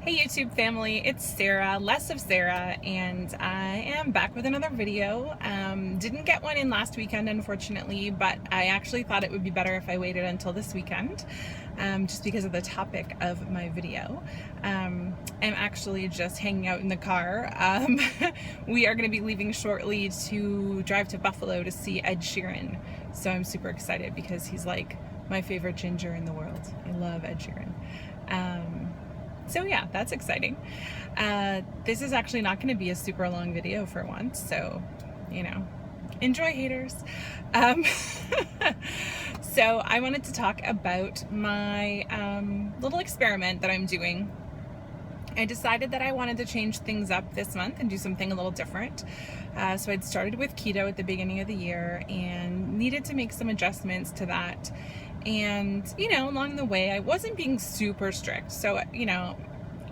Hey YouTube family, it's Sarah, Less of Sarah, and I am back with another video. Didn't get one in last weekend, unfortunately, but I actually thought it would be better if I waited until this weekend, just because of the topic of my video. I'm actually just hanging out in the car. We are going to be leaving shortly to drive to Buffalo to see Ed Sheeran, so I'm super excited because he's like my favorite ginger in the world. I love Ed Sheeran. So yeah, that's exciting. This is actually not going to be a super long video for once, so, you know, enjoy, haters. So I wanted to talk about my little experiment that I'm doing. I decided that I wanted to change things up this month and do something a little different. So I'd started with keto at the beginning of the year and needed to make some adjustments to that. And, you know, along the way, I wasn't being super strict. So, you know,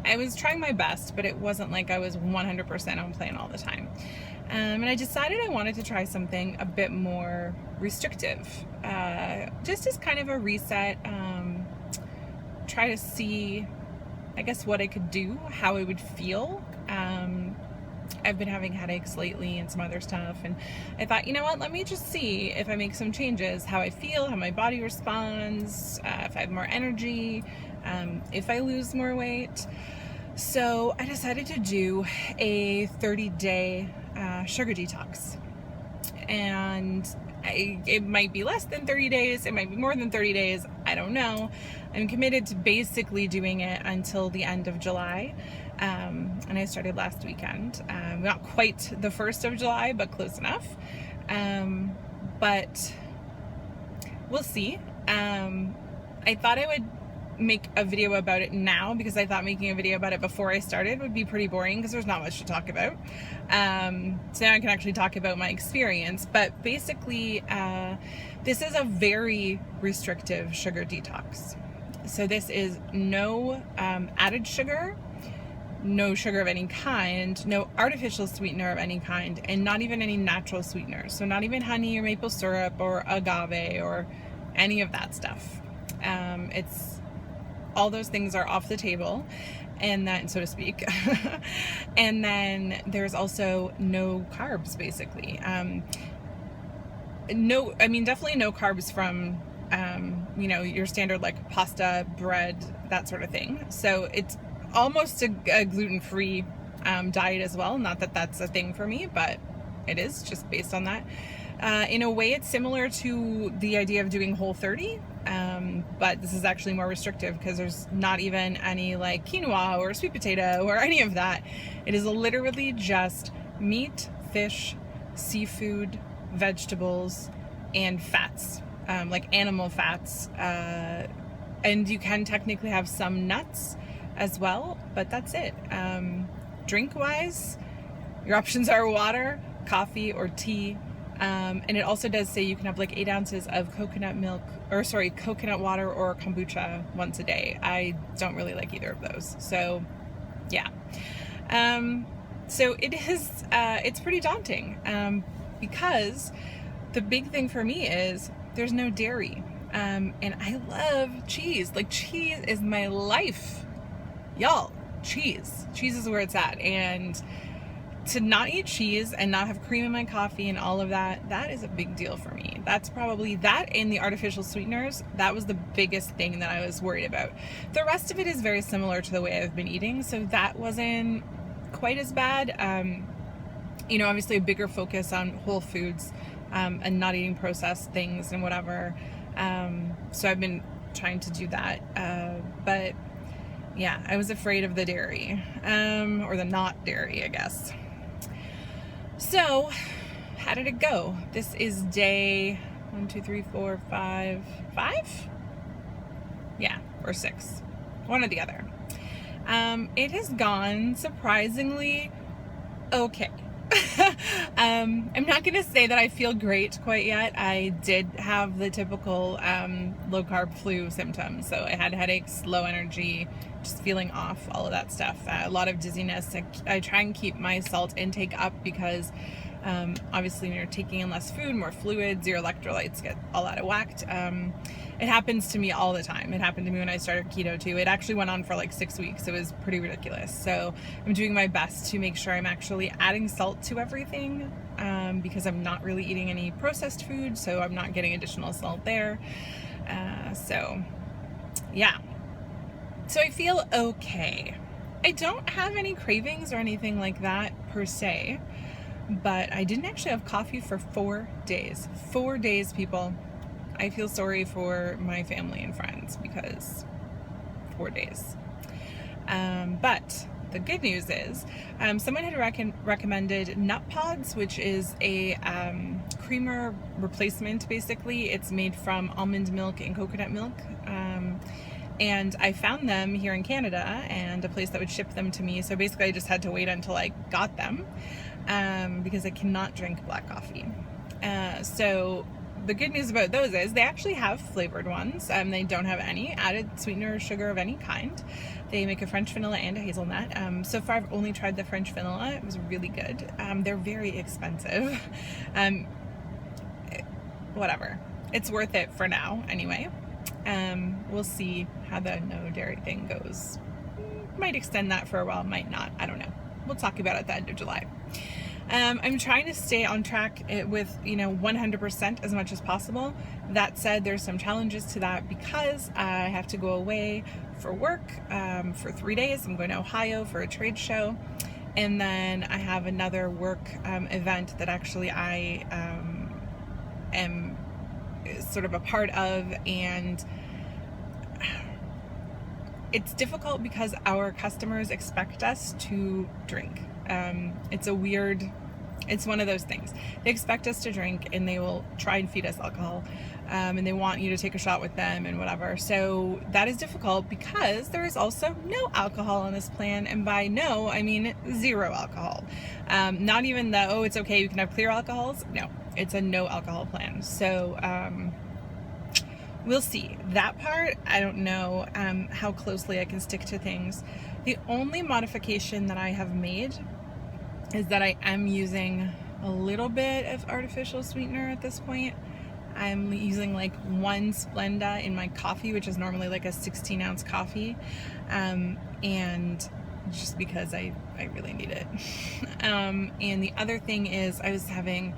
I was trying my best, but it wasn't like I was 100% on plan all the time. And I decided I wanted to try something a bit more restrictive, just as kind of a reset, try to see, I guess, what I could do, how I would feel. I've been having headaches lately and some other stuff, and I thought, you know what, let me just see if I make some changes, how I feel, how my body responds, if I have more energy, if I lose more weight. So I decided to do a 30-day sugar detox, and it might be less than 30 days, it might be more than 30 days, I don't know. I'm committed to basically doing it until the end of July. And I started last weekend. Not quite the 1st of July, but close enough. But we'll see. I thought I would make a video about it now because I thought making a video about it before I started would be pretty boring because there's not much to talk about. So now I can actually talk about my experience. But basically, this is a very restrictive sugar detox. So this is no added sugar, no sugar of any kind, no artificial sweetener of any kind, and not even any natural sweeteners. So not even honey or maple syrup or agave or any of that stuff. It's all those things are off the table, and then, so to speak. And then there's also no carbs, basically. Definitely no carbs from you know, your standard like pasta, bread, that sort of thing. So it's almost a gluten-free diet as well. Not that that's a thing for me, but it is just based on that. In a way, it's similar to the idea of doing Whole30, but this is actually more restrictive because there's not even any like quinoa or sweet potato or any of that. It is literally just meat, fish, seafood, vegetables, and fats, like animal fats. And you can technically have some nuts as well, but that's it. Drink-wise, your options are water, coffee, or tea. And it also does say you can have like 8 ounces of coconut water or kombucha once a day. I don't really like either of those. So yeah. So it is, it's pretty daunting, because the big thing for me is there's no dairy. And I love cheese. Like, cheese is my life. Y'all, cheese is where it's at. And to not eat cheese and not have cream in my coffee and all of that, that is a big deal for me. That's probably that, and the artificial sweeteners, that was the biggest thing that I was worried about. The rest of it is very similar to the way I've been eating, so that wasn't quite as bad. You know, obviously a bigger focus on whole foods, and not eating processed things and whatever. So I've been trying to do that. But yeah, I was afraid of the dairy, or the not dairy, I guess. So how did it go? This is day 1, 2, 3, 4, 5? Yeah, or 6, one or the other. It has gone surprisingly okay. I'm not going to say that I feel great quite yet. I did have the typical low carb flu symptoms. So I had headaches, low energy, just feeling off, all of that stuff. A lot of dizziness. I try and keep my salt intake up because Obviously, when you're taking in less food, more fluids, your electrolytes get all out of whack. It happens to me all the time. It happened to me when I started keto too. It actually went on for like 6 weeks. It was pretty ridiculous. So I'm doing my best to make sure I'm actually adding salt to everything, because I'm not really eating any processed food, so I'm not getting additional salt there. So yeah. So I feel okay. I don't have any cravings or anything like that per se, but I didn't actually have coffee for 4 days. 4 days, people. I feel sorry for my family and friends because 4 days. But the good news is someone had recommended nut pods, which is a creamer replacement, basically. It's made from almond milk and coconut milk. And I found them here in Canada and a place that would ship them to me. So basically I just had to wait until I got them because I cannot drink black coffee. So the good news about those is they actually have flavored ones. They don't have any added sweetener or sugar of any kind. They make a French vanilla and a hazelnut. So far I've only tried the French vanilla. It was really good. They're very expensive. Whatever. It's worth it for now anyway. We'll see how the no dairy thing goes. Might extend that for a while, might not. I don't know. We'll talk about it at the end of July. I'm trying to stay on track with 100% as much as possible. That said, there's some challenges to that because I have to go away for work for 3 days. I'm going to Ohio for a trade show, and then I have another work event that actually I am sort of a part of, and it's difficult because our customers expect us to drink. It's one of those things. They expect us to drink and they will try and feed us alcohol, and they want you to take a shot with them and whatever. So that is difficult because there is also no alcohol on this plan, and by no, I mean 0 alcohol. Not even the, oh, it's okay, you can have clear alcohols. No, it's a no alcohol plan. So we'll see. That part, I don't know how closely I can stick to things. The only modification that I have made is that I am using a little bit of artificial sweetener at this point. I'm using like 1 Splenda in my coffee, which is normally like a 16-ounce coffee, and just because I really need it. And the other thing is I was having,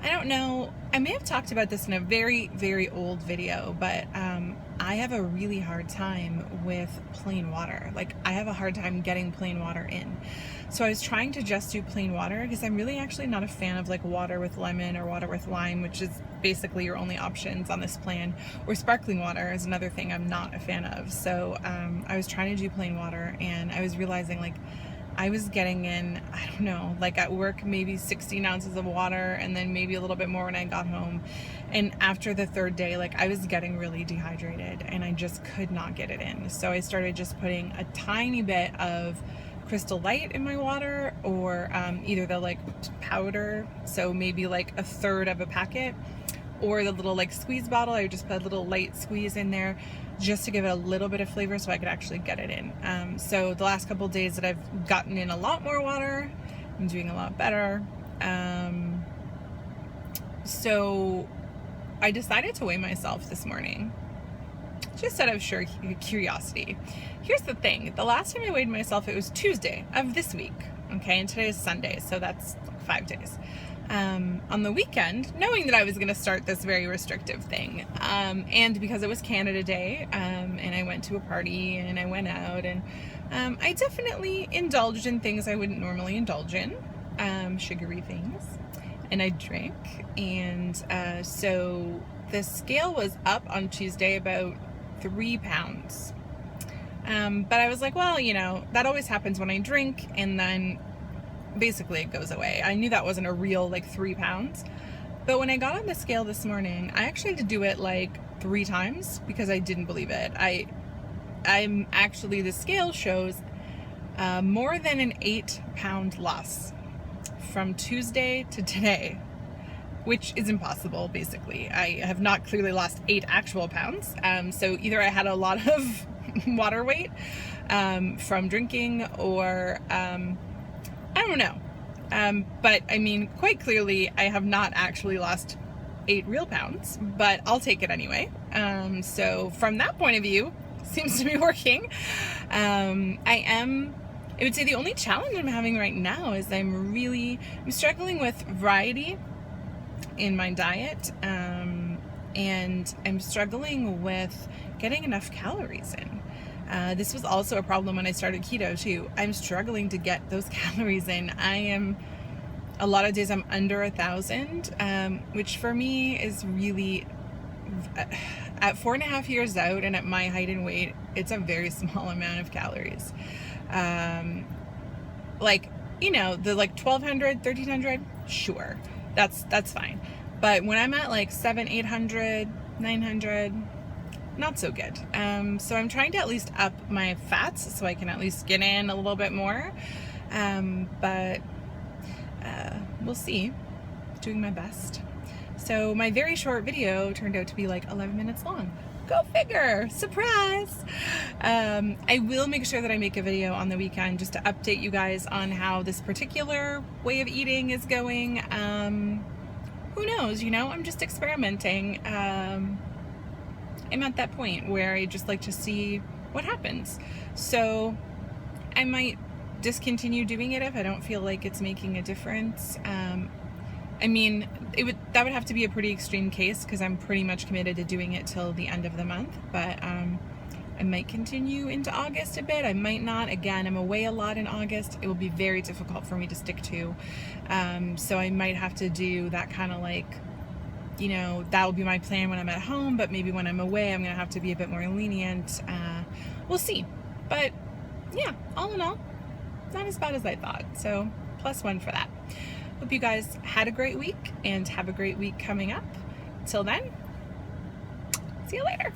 I don't know, I may have talked about this in a very, very old video, but I have a really hard time with plain water. Like, I have a hard time getting plain water in. So I was trying to just do plain water because I'm really actually not a fan of like water with lemon or water with lime, which is basically your only options on this plan, or sparkling water is another thing I'm not a fan of. So I was trying to do plain water, and I was realizing like I was getting in, I don't know, like at work, maybe 16 ounces of water, and then maybe a little bit more when I got home. And after the 3rd day, like I was getting really dehydrated and I just could not get it in. So I started just putting a tiny bit of Crystal Light in my water, or either the like powder, so maybe like 1/3 of a packet, or the little like squeeze bottle. I would just put a little light squeeze in there just to give it a little bit of flavor so I could actually get it in. So the last couple of days that I've gotten in a lot more water, I'm doing a lot better. So I decided to weigh myself this morning, just out of sheer curiosity. Here's the thing. The last time I weighed myself, it was Tuesday of this week. Okay, and today is Sunday, so that's 5 days. On the weekend, knowing that I was going to start this very restrictive thing, and because it was Canada Day, and I went to a party and I went out, and I definitely indulged in things I wouldn't normally indulge in, sugary things, and I drank, and so the scale was up on Tuesday about 3 pounds. But I was like, well, that always happens when I drink, and then basically it goes away. I knew that wasn't a real like 3 pounds, but when I got on the scale this morning, I actually had to do it like 3 times because I didn't believe it. I'm actually, the scale shows more than an 8-pound loss from Tuesday to today, which is impossible. Basically, I have not clearly lost 8 actual pounds. So either I had a lot of water weight from drinking, or I don't know. But I mean, quite clearly, I have not actually lost 8 real pounds, but I'll take it anyway. So from that point of view, seems to be working. I would say the only challenge I'm having right now is I'm struggling with variety in my diet, and I'm struggling with getting enough calories in. This was also a problem when I started keto too. I'm struggling to get those calories in. A lot of days I'm under 1,000, which for me is really, at 4.5 years out and at my height and weight, it's a very small amount of calories. Like, you know, the like 1,200, 1,300, sure, that's fine. But when I'm at like 700, 800, 900, not so good. So I'm trying to at least up my fats so I can at least get in a little bit more. But we'll see. Doing my best. So my very short video turned out to be like 11 minutes long. Go figure! Surprise! I will make sure that I make a video on the weekend just to update you guys on how this particular way of eating is going. Who knows, you know, I'm just experimenting. I'm at that point where I just like to see what happens. So I might discontinue doing it if I don't feel like it's making a difference. I mean, that would have to be a pretty extreme case because I'm pretty much committed to doing it till the end of the month. But I might continue into August a bit. I might not. Again, I'm away a lot in August. It will be very difficult for me to stick to. So I might have to do that kind of like, you know, that will be my plan when I'm at home, but maybe when I'm away, I'm going to have to be a bit more lenient. We'll see. But yeah, all in all, not as bad as I thought. So +1 for that. Hope you guys had a great week and have a great week coming up. Till then, see you later.